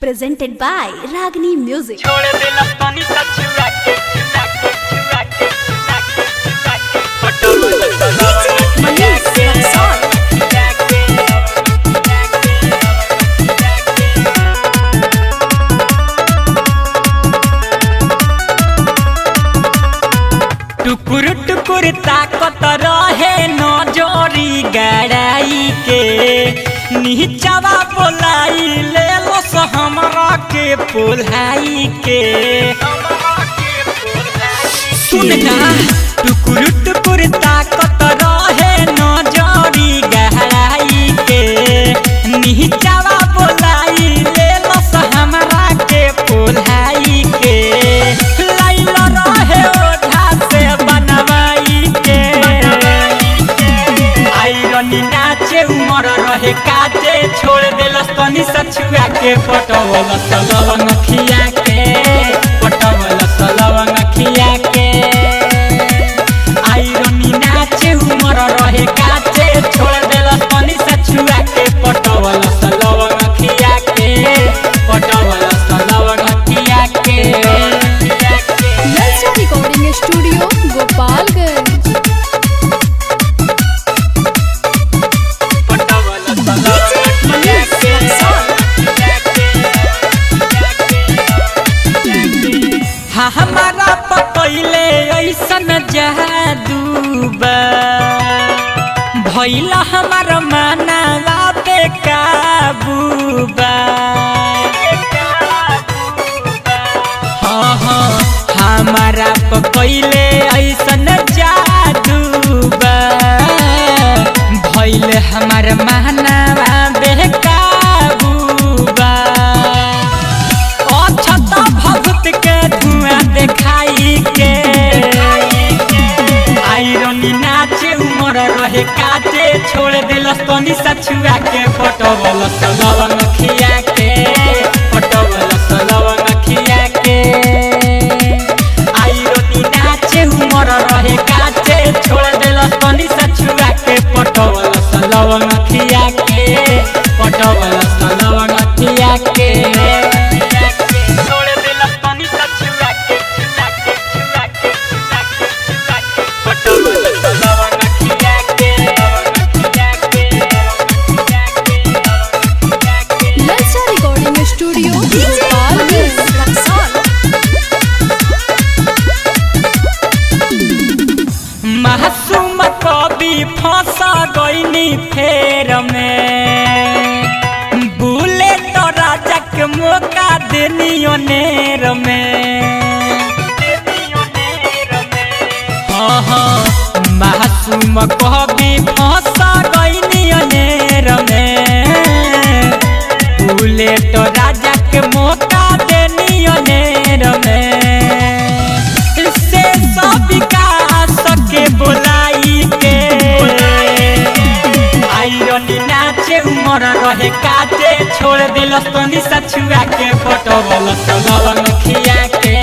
presented by Ragini Music. छोड़ देला पानी सा छुआ के छुआ के छुआ के छुआ के छुआ के फोटो Manish Rexon. टुकुर टुकुर ताकत रहे नजरी गड़ाई के नीचवा बोलाई ले लस हमरा के पोलाई के सुनना टुकुर टुकुर ताकत रहे नजरी गहराई के नीचवा बोलाई ले लस हमरा के पोलाई के लाइल रहे ओढ़ा से बनवाई के आइरनी नाचे उमर रहे काटे छोड़ देलस तनी सछुआ के पटवल सलवन खिया के पटवल सलवन खिया के आइरनी नाचे उमर रहे काटे छोड़ देलस तनी सछुआ के पटवल सलवन खिया के पटवल सलवन खिया के Nalcha Recording Studio, Gopalganj. Patwal Sullivan खिया के हाँ हमारा पकैले ऐसन जादू बा भइला हमार मानवा पे काबू बा हाँ हाँ हमारा पकैले ऐसन जादू बा भइले हमार मानवा पे काबू बा अछत भगत के धुआं देखाई के आइरनी नाचे उमर रहे काटे छोड़ देलस तनी सछुआ के पटवल सलवन खिया के पटवल सलवन खिया के आइरनी नाचे उमर रहे काटे छोड़ देलस तनी सछुआ के पटवल सलवन खिया के पटवल सलवन खिया के छोड़ देलस तनी सछुआ के छुआ के छुआ के छुआ के छुआ के पटवल सलवन खिया के Nalcha Recording Studio, Gopalganj. मासूम कवि फंसा गईनी फेर में बुलेट राजा के मौका देनी ओनेर में हाँ हाँ मासूम कवि फंसा गईनी ओनेर में बुलेट राजा के मौका देनी ओनेर में से सब विकास के बोलाई के आइरनी नाचे उमर रहे काटे छोड़ दिलस तनी सछुआ के पटवल सलवन खिया के